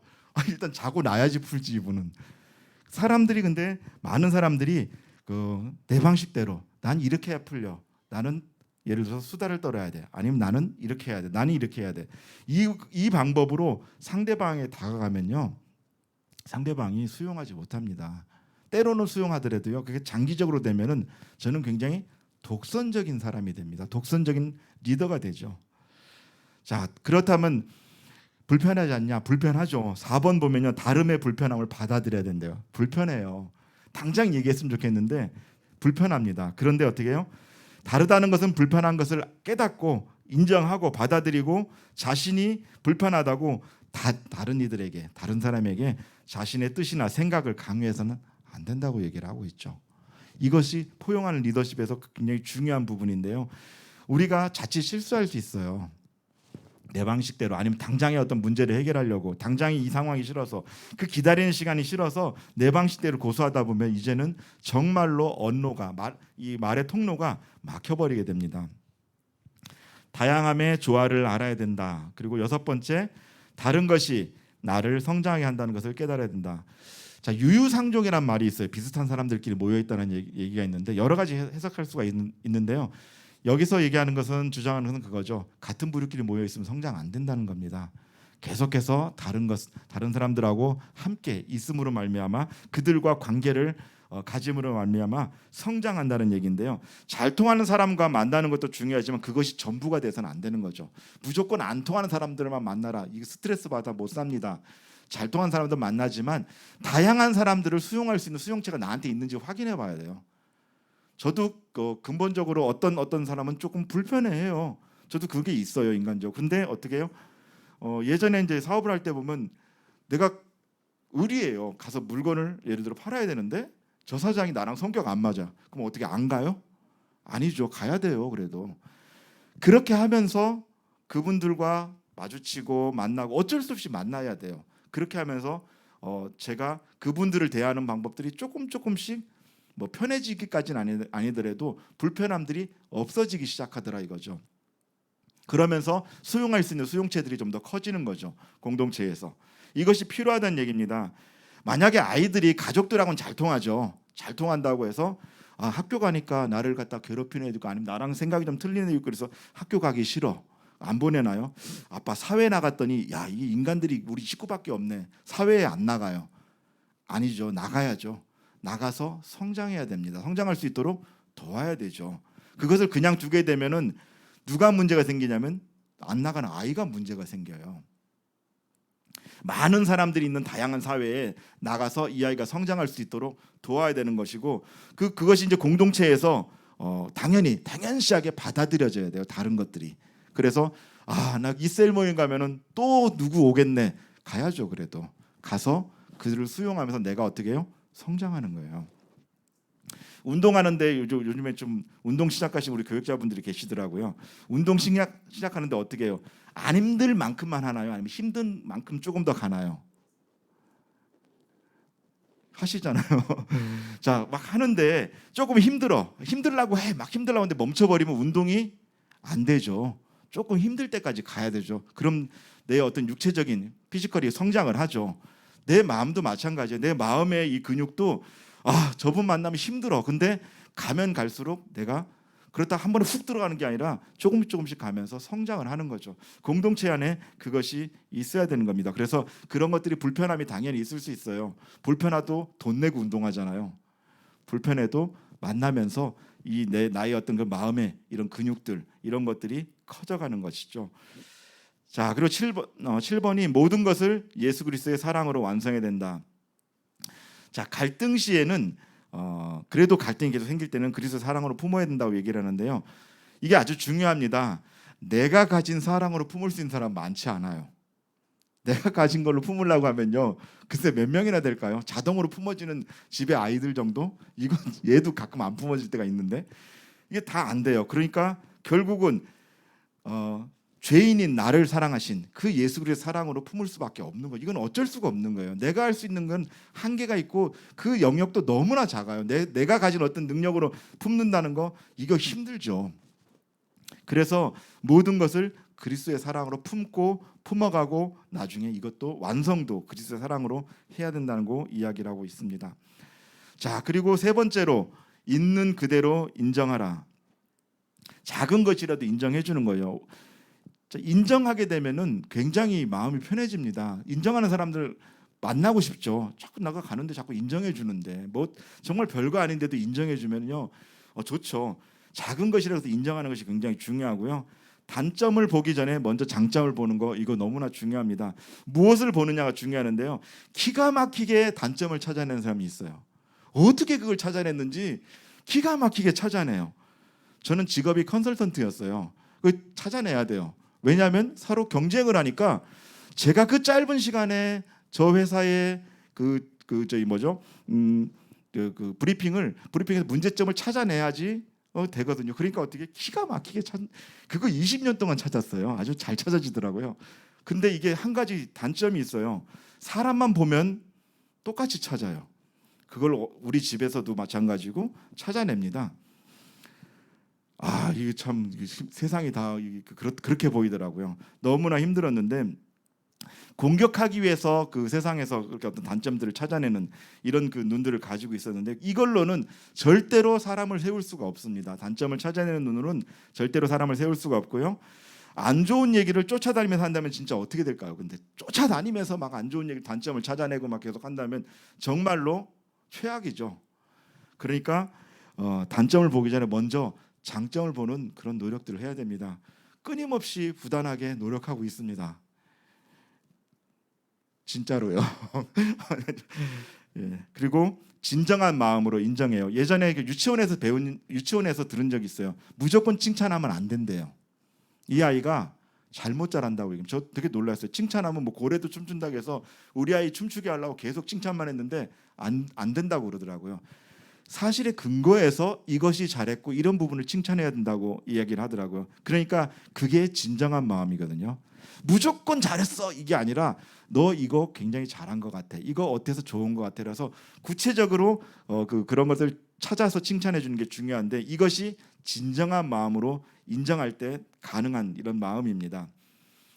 일단 자고 나야지 풀지 이분은. 사람들이 근데 많은 사람들이 내 방식대로 난 이렇게 해야 풀려. 나는 예를 들어서 수다를 떨어야 돼. 아니면 나는 이렇게 해야 돼. 나는 이렇게 해야 돼. 이 방법으로 상대방에 다가가면요. 상대방이 수용하지 못합니다. 때로는 수용하더라도요. 그게 장기적으로 되면은 저는 굉장히 독선적인 사람이 됩니다. 독선적인 리더가 되죠. 자, 그렇다면 불편하지 않냐? 불편하죠. 4번 보면요. 다름의 불편함을 받아들여야 된대요. 불편해요. 당장 얘기했으면 좋겠는데 불편합니다. 그런데 어떻게 해요? 다르다는 것은 불편한 것을 깨닫고 인정하고 받아들이고 자신이 불편하다고 다른 이들에게, 다른 사람에게 자신의 뜻이나 생각을 강요해서는 안 된다고 얘기를 하고 있죠. 이것이 포용하는 리더십에서 굉장히 중요한 부분인데요. 우리가 자칫 실수할 수 있어요. 내 방식대로, 아니면 당장의 어떤 문제를 해결하려고, 당장이 이 상황이 싫어서, 그 기다리는 시간이 싫어서 내 방식대로 고수하다 보면 이제는 정말로 이 말의 통로가 막혀버리게 됩니다. 다양함의 조화를 알아야 된다. 그리고 6번째, 다른 것이 나를 성장하게 한다는 것을 깨달아야 된다. 자, 유유상종이란 말이 있어요. 비슷한 사람들끼리 모여 있다는 얘기가 있는데 여러 가지 해석할 수가 있는데요. 여기서 얘기하는 것은, 주장하는 것은 그거죠. 같은 부류끼리 모여 있으면 성장 안 된다는 겁니다. 계속해서 다른 사람들하고 함께 있음으로 말미암아 그들과 관계를 가짐으로 말미암아 성장한다는 얘기인데요. 잘 통하는 사람과 만나는 것도 중요하지만 그것이 전부가 돼서는 안 되는 거죠. 무조건 안 통하는 사람들만 만나라. 이게 스트레스 받아 못 삽니다. 잘 통하는 사람들 만나지만 다양한 사람들을 수용할 수 있는 수용체가 나한테 있는지 확인해 봐야 돼요. 저도 근본적으로 어떤 사람은 조금 불편해해요. 저도 그게 있어요, 인간적으로. 근데 어떻게 해요? 예전에 이제 사업을 할 때 보면 내가 의리예요. 가서 물건을 예를 들어 팔아야 되는데 저 사장이 나랑 성격 안 맞아. 그럼 어떻게 안 가요? 아니죠. 가야 돼요. 그래도 그렇게 하면서 그분들과 마주치고 만나고 어쩔 수 없이 만나야 돼요. 그렇게 하면서 제가 그분들을 대하는 방법들이 조금씩 뭐 편해지기까지는 아니더라도 불편함들이 없어지기 시작하더라 이거죠. 그러면서 수용할 수 있는 수용체들이 좀 더 커지는 거죠. 공동체에서. 이것이 필요하다는 얘기입니다. 만약에 아이들이 가족들하고는 잘 통하죠. 잘 통한다고 해서 학교 가니까 나를 갖다 괴롭히는 애도 있고, 아니면 나랑 생각이 좀 틀리는 애도 있고, 그래서 학교 가기 싫어. 안 보내나요? 아빠 사회 나갔더니 이 인간들이 우리 식구밖에 없네. 사회에 안 나가요. 아니죠. 나가야죠. 나가서 성장해야 됩니다. 성장할 수 있도록 도와야 되죠. 그것을 그냥 두게 되면은 누가 문제가 생기냐면 안 나가는 아이가 문제가 생겨요. 많은 사람들이 있는 다양한 사회에 나가서 이 아이가 성장할 수 있도록 도와야 되는 것이고 그것이 이제 공동체에서 당연시하게 받아들여져야 돼요. 다른 것들이. 그래서 나 이 셀 모임 가면은 또 누구 오겠네. 가야죠. 그래도 가서 그들을 수용하면서 내가 어떻게 해요? 성장하는 거예요. 운동하는데 요즘에 좀 운동 시작하신 우리 교육자분들이 계시더라고요. 운동 시작하는데 어떻게 해요? 안 힘들 만큼만 하나요? 아니면 힘든 만큼 조금 더 가나요? 하시잖아요. 자, 막 하는데 조금 힘들라고 해. 막 힘들라고 하는데 멈춰버리면 운동이 안 되죠. 조금 힘들 때까지 가야 되죠. 그럼 내 어떤 육체적인 피지컬이 성장을 하죠. 내 마음도 마찬가지예요. 내 마음의 이 근육도 저분 만나면 힘들어. 근데 가면 갈수록 내가 그렇다 한 번에 훅 들어가는 게 아니라 조금씩 가면서 성장을 하는 거죠. 공동체 안에 그것이 있어야 되는 겁니다. 그래서 그런 것들이 불편함이 당연히 있을 수 있어요. 불편하도 돈 내고 운동하잖아요. 불편해도 만나면서 나의 어떤 그 마음의 이런 근육들 이런 것들이 커져가는 것이죠. 자, 그리고 7번이 모든 것을 예수 그리스도의 사랑으로 완성해야 된다. 자, 갈등 시에는 그래도 갈등이 계속 생길 때는 그리스도 사랑으로 품어야 된다고 얘기를 하는데요. 이게 아주 중요합니다. 내가 가진 사랑으로 품을 수 있는 사람 많지 않아요. 내가 가진 걸로 품으려고 하면요, 글쎄 몇 명이나 될까요? 자동으로 품어지는 집의 아이들 정도? 이건 얘도 가끔 안 품어질 때가 있는데 이게 다 안 돼요. 그러니까 결국은 죄인인 나를 사랑하신 그 예수 그리스도의 사랑으로 품을 수밖에 없는 거예요. 이건 어쩔 수가 없는 거예요. 내가 할 수 있는 건 한계가 있고 그 영역도 너무나 작아요. 내가 가진 어떤 능력으로 품는다는 거 이거 힘들죠. 그래서 모든 것을 그리스도의 사랑으로 품어가고 나중에 이것도 완성도 그리스도의 사랑으로 해야 된다는 거 이야기를 하고 있습니다. 자, 그리고 세 번째로 있는 그대로 인정하라. 작은 것이라도 인정해 주는 거예요. 인정하게 되면은 굉장히 마음이 편해집니다. 인정하는 사람들 만나고 싶죠. 자꾸 나가 가는데 자꾸 인정해 주는데 뭐 정말 별거 아닌데도 인정해 주면요, 좋죠. 작은 것이라도 인정하는 것이 굉장히 중요하고요. 단점을 보기 전에 먼저 장점을 보는 거 이거 너무나 중요합니다. 무엇을 보느냐가 중요한데요. 기가 막히게 단점을 찾아내는 사람이 있어요. 어떻게 그걸 찾아냈는지 기가 막히게 찾아내요. 저는 직업이 컨설턴트였어요. 그걸 찾아내야 돼요. 왜냐하면 서로 경쟁을 하니까 제가 그 짧은 시간에 저 회사의 브리핑에서 문제점을 찾아내야지 되거든요. 그러니까 어떻게 기가 막히게 그거 20년 동안 찾았어요. 아주 잘 찾아지더라고요. 근데 이게 한 가지 단점이 있어요. 사람만 보면 똑같이 찾아요. 그걸 우리 집에서도 마찬가지고 찾아냅니다. 이게 참 세상이 다 그렇게 보이더라고요. 너무나 힘들었는데 공격하기 위해서 그 세상에서 그렇게 어떤 단점들을 찾아내는 이런 그 눈들을 가지고 있었는데 이걸로는 절대로 사람을 세울 수가 없습니다. 단점을 찾아내는 눈으로는 절대로 사람을 세울 수가 없고요. 안 좋은 얘기를 쫓아다니면서 한다면 진짜 어떻게 될까요? 근데 쫓아다니면서 막 안 좋은 얘기, 단점을 찾아내고 막 계속 한다면 정말로 최악이죠. 그러니까 단점을 보기 전에 먼저 장점을 보는 그런 노력들을 해야 됩니다. 끊임없이 부단하게 노력하고 있습니다. 진짜로요. 예. 그리고 진정한 마음으로 인정해요. 예전에 유치원에서 들은 적이 있어요. 무조건 칭찬하면 안 된대요. 이 아이가 잘못 자란다고 얘기해요. 저 되게 놀랐어요. 칭찬하면 뭐 고래도 춤춘다고 해서 우리 아이 춤추게 하려고 계속 칭찬만 했는데 안 된다고 그러더라고요. 사실에 근거해서 이것이 잘했고 이런 부분을 칭찬해야 된다고 이야기를 하더라고요. 그러니까 그게 진정한 마음이거든요. 무조건 잘했어 이게 아니라 너 이거 굉장히 잘한 것 같아. 이거 어때서 좋은 것 같아. 그래서 구체적으로 그런 것을 찾아서 칭찬해 주는 게 중요한데 이것이 진정한 마음으로 인정할 때 가능한 이런 마음입니다.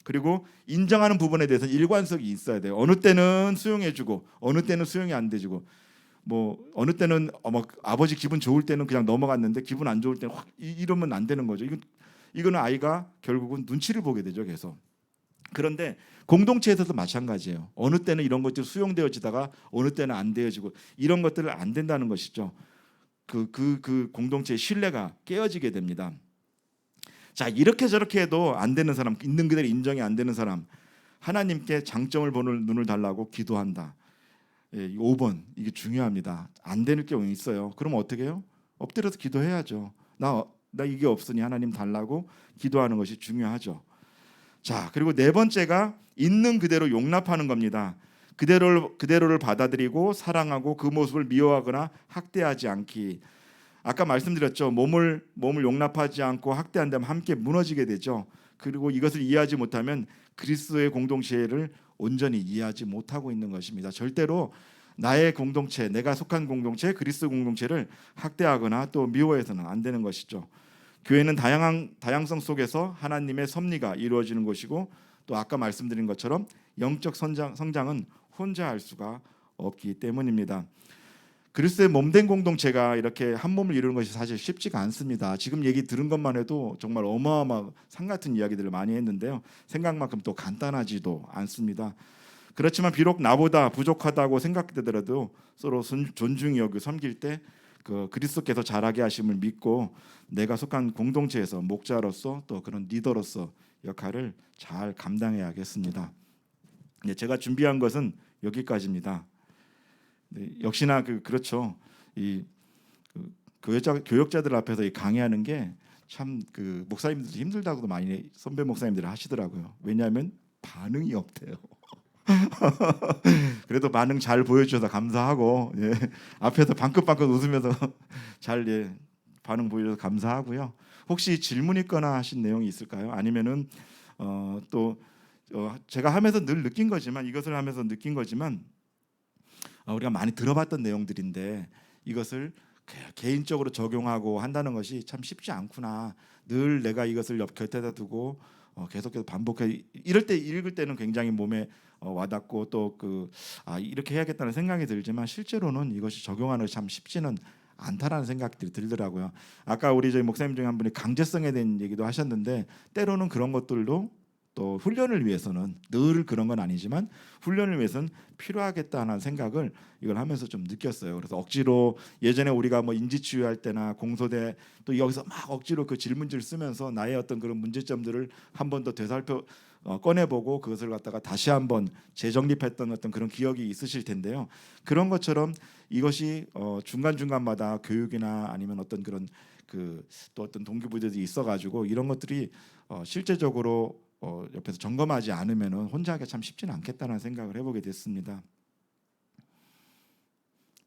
그리고 인정하는 부분에 대해서는 일관성이 있어야 돼요. 어느 때는 수용해주고 어느 때는 수용이 안 돼주고 뭐 어느 때는 아버지 기분 좋을 때는 그냥 넘어갔는데 기분 안 좋을 때는 확 이러면 안 되는 거죠. 이거는 아이가 결국은 눈치를 보게 되죠. 계속. 그런데 공동체에서도 마찬가지예요. 어느 때는 이런 것들이 수용되어지다가 어느 때는 안 되어지고 이런 것들을 안 된다는 것이죠. 그 공동체의 신뢰가 깨어지게 됩니다. 자, 이렇게 저렇게 해도 안 되는 사람, 있는 그대로 인정이 안 되는 사람, 하나님께 장점을 보는 눈을 달라고 기도한다. 예, 5번 이게 중요합니다. 안 되는 경우 있어요. 그럼 어떻게 해요? 엎드려서 기도해야죠. 나 이게 없으니 하나님 달라고 기도하는 것이 중요하죠. 자, 그리고 네 번째가 있는 그대로 용납하는 겁니다. 그대로를 받아들이고 사랑하고 그 모습을 미워하거나 학대하지 않기. 아까 말씀드렸죠. 몸을 용납하지 않고 학대한다면 함께 무너지게 되죠. 그리고 이것을 이해하지 못하면 그리스도의 공동체를 온전히 이해하지 못하고 있는 것입니다. 절대로 나의 공동체, 내가 속한 공동체, 그리스도 공동체를 학대하거나 또 미워해서는 안 되는 것이죠. 교회는 다양성 속에서 하나님의 섭리가 이루어지는 곳이고 또 아까 말씀드린 것처럼 영적 성장은 혼자 할 수가 없기 때문입니다. 그리스도의 몸된 공동체가 이렇게 한 몸을 이루는 것이 사실 쉽지가 않습니다. 지금 얘기 들은 것만 해도 정말 어마어마한 산 같은 이야기들을 많이 했는데요. 생각만큼 또 간단하지도 않습니다. 그렇지만 비록 나보다 부족하다고 생각되더라도 서로 존중히 여기고 섬길 때 그 그리스도께서 잘하게 하심을 믿고 내가 속한 공동체에서 목자로서 또 그런 리더로서 역할을 잘 감당해야겠습니다. 네, 제가 준비한 것은 여기까지입니다. 네, 역시나 그렇죠. 교역자들 앞에서 강의하는 게 참 목사님들도 힘들다고도 많이 선배 목사님들이 하시더라고요. 왜냐하면 반응이 없대요. 그래도 반응 잘 보여주셔서 감사하고 예, 앞에서 방긋방긋 웃으면서 잘 반응 보여줘서 감사하고요. 혹시 질문 있거나 하신 내용이 있을까요? 아니면은 제가 하면서 늘 느낀 거지만 이것을 하면서 느낀 거지만 우리가 많이 들어봤던 내용들인데 이것을 개인적으로 적용하고 한다는 것이 참 쉽지 않구나. 늘 내가 이것을 옆 곁에다 두고 계속해서 반복해 이럴 때 읽을 때는 굉장히 몸에 와닿고 또 이렇게 해야겠다는 생각이 들지만 실제로는 이것이 적용하는 게 참 쉽지는 않다라는 생각들이 들더라고요. 아까 우리 저희 목사님 중에 한 분이 강제성에 대한 얘기도 하셨는데 때로는 그런 것들도 또 훈련을 위해서는 늘 그런 건 아니지만 훈련을 위해서는 필요하겠다는 생각을 이걸 하면서 좀 느꼈어요. 그래서 억지로 예전에 우리가 뭐 인지치유할 때나 공소대 또 여기서 막 억지로 그 질문지를 쓰면서 나의 어떤 그런 문제점들을 한 번 더 되살펴 꺼내보고 그것을 갖다가 다시 한번 재정립했던 어떤 그런 기억이 있으실 텐데요. 그런 것처럼 이것이 중간중간마다 교육이나 아니면 어떤 그런 또 어떤 동기부여들이 있어가지고 이런 것들이 실제적으로 옆에서 점검하지 않으면 혼자 하기가 참 쉽지는 않겠다는 생각을 해보게 됐습니다.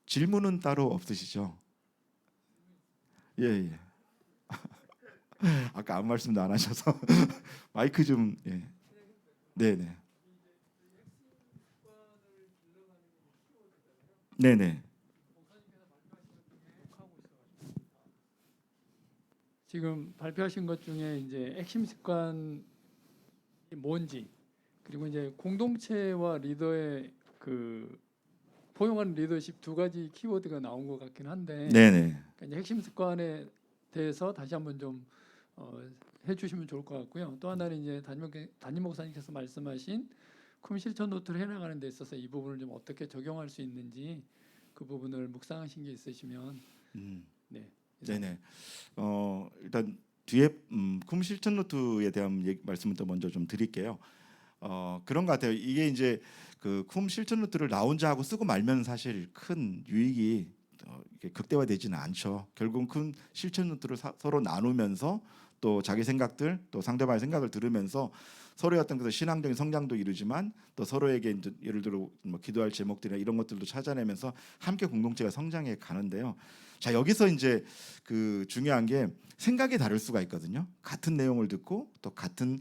질문은 따로 없으시죠? 예. 아까 아무 말씀도 안 하셔서 마이크 좀 예. 네네. 네네. 지금 발표하신 것 중에 이제 핵심 습관이 뭔지 그리고 이제 공동체와 리더의 포용하는 리더십 두 가지 키워드가 나온 것 같긴 한데 네네. 그러니까 이제 핵심 습관에 대해서 다시 한번 좀 해주시면 좋을 것 같고요. 또 하나는 이제 담임 목사님께서 말씀하신 쿰 실천 노트를 해나가는 데 있어서 이 부분을 좀 어떻게 적용할 수 있는지 그 부분을 묵상하신 게 있으시면 네. 네네. 일단 뒤에 쿰 실천 노트에 대한 말씀을 또 먼저 좀 드릴게요. 그런 것 같아요. 이게 이제 쿰 실천 노트를 나 혼자 하고 쓰고 말면 사실 큰 유익이 이렇게 극대화되지는 않죠. 결국 큰 실천 노트를 서로 나누면서 또 자기 생각들 또 상대방의 생각을 들으면서 서로의 어떤 그 신앙적인 성장도 이루지만 또 서로에게 이제 예를 들어 뭐 기도할 제목들이나 이런 것들도 찾아내면서 함께 공동체가 성장해 가는데요. 자, 여기서 이제 중요한 게 생각이 다를 수가 있거든요. 같은 내용을 듣고 또 같은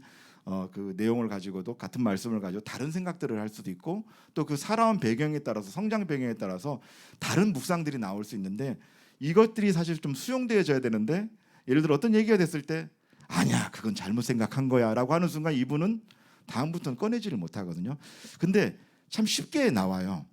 그 내용을 가지고도 같은 말씀을 가지고 다른 생각들을 할 수도 있고 또 그 살아온 배경에 따라서 성장 배경에 따라서 다른 묵상들이 나올 수 있는데 이것들이 사실 좀 수용되어져야 되는데 예를 들어 어떤 얘기가 됐을 때 아니야 그건 잘못 생각한 거야라고 하는 순간 이분은 다음부터는 꺼내지를 못하거든요. 근데 참 쉽게 나와요.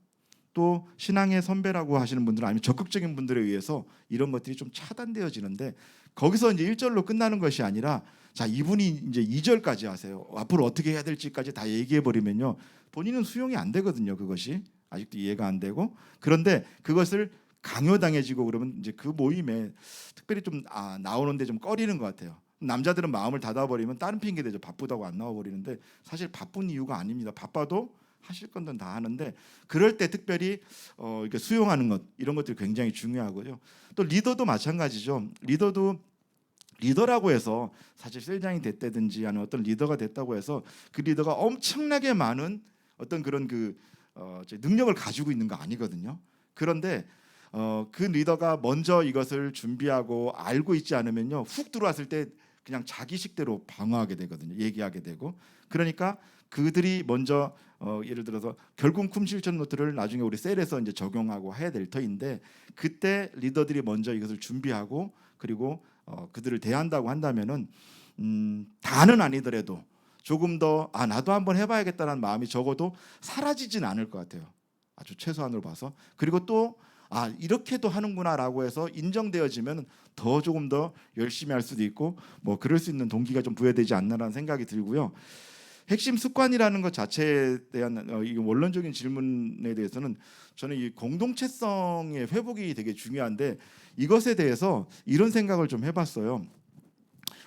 또 신앙의 선배라고 하시는 분들 아니면 적극적인 분들에 의해서 이런 것들이 좀 차단되어지는데 거기서 이제 1절로 끝나는 것이 아니라 자 이분이 이제 2절까지 하세요. 앞으로 어떻게 해야 될지까지 다 얘기해 버리면요. 본인은 수용이 안 되거든요. 그것이 아직도 이해가 안 되고 그런데 그것을 강요당해지고 그러면 이제 그 모임에 특별히 좀 나오는데 좀 꺼리는 것 같아요. 남자들은 마음을 닫아버리면 다른 핑계 대죠. 바쁘다고 안 나와버리는데 사실 바쁜 이유가 아닙니다. 바빠도 하실 건 다 하는데 그럴 때 특별히 이렇게 수용하는 것 이런 것들이 굉장히 중요하고요. 또 리더도 마찬가지죠. 리더라고 해서 사실 셀장이 됐다든지 아니면 어떤 리더가 됐다고 해서 그 리더가 엄청나게 많은 어떤 그런 능력을 가지고 있는 거 아니거든요. 그런데 그 리더가 먼저 이것을 준비하고 알고 있지 않으면요 훅 들어왔을 때 그냥 자기 식대로 방어하게 되거든요. 얘기하게 되고 그러니까 그들이 먼저 예를 들어서 결국 쿰 실천 노트를 나중에 우리 셀에서 이제 적용하고 해야 될 터인데 그때 리더들이 먼저 이것을 준비하고 그리고 그들을 대한다고 한다면은 다는 아니더라도 조금 더 나도 한번 해봐야겠다는 마음이 적어도 사라지진 않을 것 같아요. 아주 최소한으로 봐서 그리고 또 이렇게도 하는구나라고 해서 인정되어지면 더 조금 더 열심히 할 수도 있고 뭐 그럴 수 있는 동기가 좀 부여되지 않나라는 생각이 들고요. 핵심 습관이라는 것 자체에 대한 이 원론적인 질문에 대해서는 저는 이 공동체성의 회복이 되게 중요한데 이것에 대해서 이런 생각을 좀 해봤어요.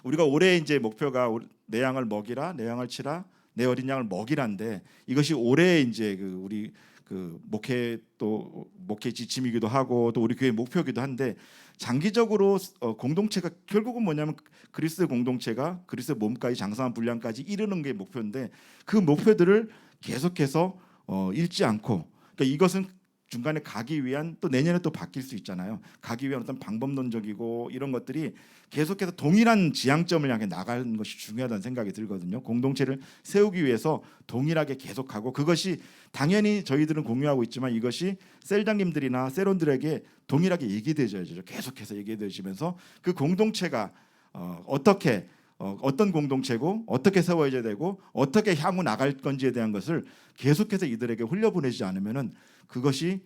우리가 올해 이제 목표가 내 양을 먹이라, 내 양을 치라, 내 어린 양을 먹이란데 이것이 올해 이제 우리 목회 지침이기도 하고 또 우리 교회 목표이기도 한데 장기적으로 공동체가 결국은 뭐냐면 그리스도의 공동체가 그리스도의 몸까지 장성한 분량까지 이르는 게 목표인데 그 목표들을 계속해서 잃지 않고 그러니까 이것은 중간에 가기 위한 또 내년에 또 바뀔 수 있잖아요. 가기 위한 어떤 방법론적이고 이런 것들이 계속해서 동일한 지향점을 향해 나가는 것이 중요하다는 생각이 들거든요. 공동체를 세우기 위해서 동일하게 계속하고 그것이 당연히 저희들은 공유하고 있지만 이것이 셀장님들이나 셀원들에게 동일하게 얘기되어야죠. 계속해서 얘기되어지면서 그 공동체가 어떤 공동체고 어떻게 세워져야 되고 어떻게 향후 나갈 건지에 대한 것을 계속해서 이들에게 흘려보내지 않으면은 그것이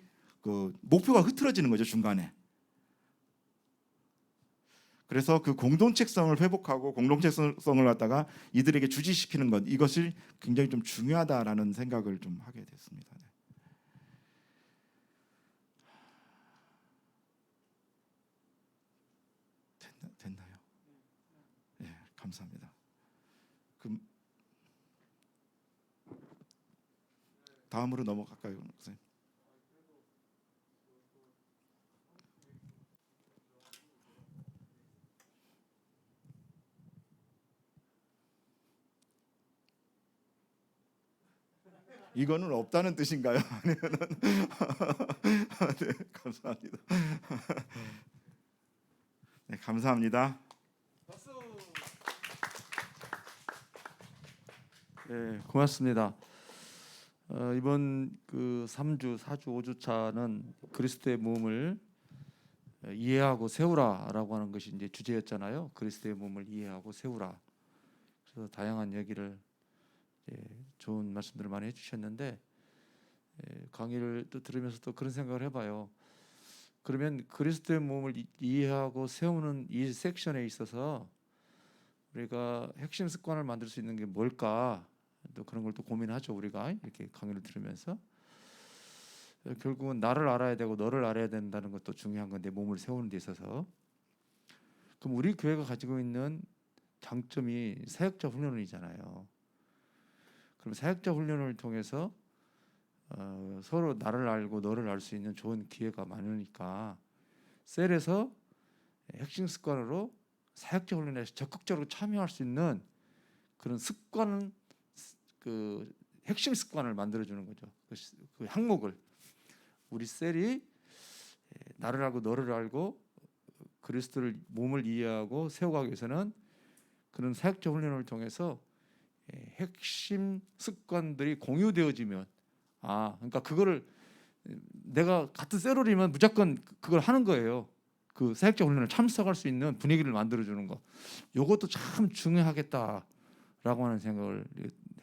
목표가 흐트러지는 거죠 중간에. 그래서 그 공동체성을 회복하고 공동체성을 갖다가 이들에게 주지시키는 것 이것이 굉장히 좀 중요하다라는 생각을 좀 하게 됐습니다. 됐나요? 네, 감사합니다. 그럼 다음으로 넘어갈까요, 선생님? 이거는 없다는 뜻인가요? 아니면은 네, 감사합니다. 네, 감사합니다. 네, 고맙습니다. 이번 3주, 4주, 5주차는 그리스도의 몸을 이해하고 세우라라고 하는 것이 이제 주제였잖아요. 그리스도의 몸을 이해하고 세우라. 그래서 다양한 얘기를 좋은 말씀들을 많이 해주셨는데 강의를 또 들으면서 또 그런 생각을 해봐요. 그러면 그리스도의 몸을 이해하고 세우는 이 섹션에 있어서 우리가 핵심 습관을 만들 수 있는 게 뭘까? 또 그런 걸 또 고민하죠. 우리가 이렇게 강의를 들으면서 결국은 나를 알아야 되고 너를 알아야 된다는 것도 중요한 건데 몸을 세우는 데 있어서 그럼 우리 교회가 가지고 있는 장점이 사역자 훈련이잖아요. 그럼 사역자 훈련을 통해서 서로 나를 알고 너를 알 수 있는 좋은 기회가 많으니까 셀에서 핵심 습관으로 사역자 훈련에 적극적으로 참여할 수 있는 그런 습관, 핵심 습관을 만들어주는 거죠. 그 항목을 우리 셀이 나를 알고 너를 알고 그리스도를 몸을 이해하고 세워가기 위해서는 그런 사역자 훈련을 통해서 핵심 습관들이 공유되어지면 그러니까 그거를 내가 같은 셀러리면 무조건 그걸 하는 거예요. 그 사역자 훈련을 참석할 수 있는 분위기를 만들어주는 거. 이것도 참 중요하겠다라고 하는 생각을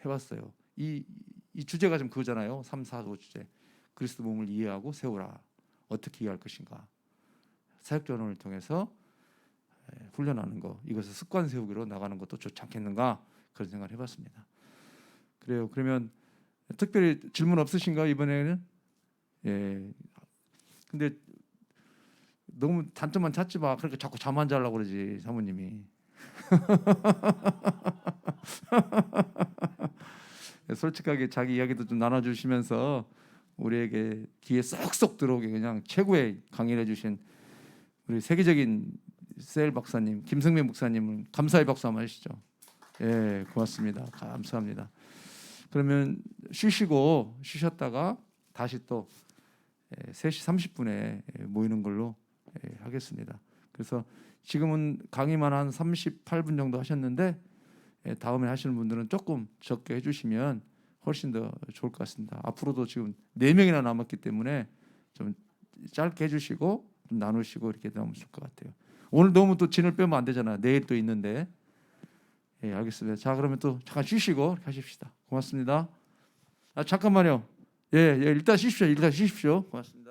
해봤어요. 이 주제가 좀 그거잖아요. 3, 4, 5 주제. 그리스도 몸을 이해하고 세우라. 어떻게 이해할 것인가? 사역전원을 통해서 훈련하는 거, 이것을 습관 세우기로 나가는 것도 좋지 않겠는가, 그런 생각을 해봤습니다. 그래요. 그러면 특별히 질문 없으신가 이번에는? 예. 근데 너무 단점만 찾지 마. 그러니까 자꾸 잠 안 자려고 그러지 사모님이. 솔직하게 자기 이야기도 좀 나눠주시면서 우리에게 귀에 쏙쏙 들어오게 그냥 최고의 강의를 해주신 우리 세계적인 셀 박사님, 김승민 목사님은 감사의 박수 한번 하시죠. 예, 고맙습니다. 감사합니다. 그러면 쉬셨다가 다시 또 3시 30분에 모이는 걸로 하겠습니다. 그래서 지금은 강의만 한 38분 정도 하셨는데 다음에 하시는 분들은 조금 적게 해주시면 훨씬 더 좋을 것 같습니다. 앞으로도 지금 4명이나 남았기 때문에 좀 짧게 해주시고 좀 나누시고 이렇게 나오면 좋을 것 같아요. 오늘 너무 또 진을 빼면 안 되잖아. 내일 또 있는데. 예, 알겠습니다. 자, 그러면 또 잠깐 쉬시고 이렇게 하십시다. 고맙습니다. 아, 잠깐만요. 예, 일단 쉬십시오. 고맙습니다.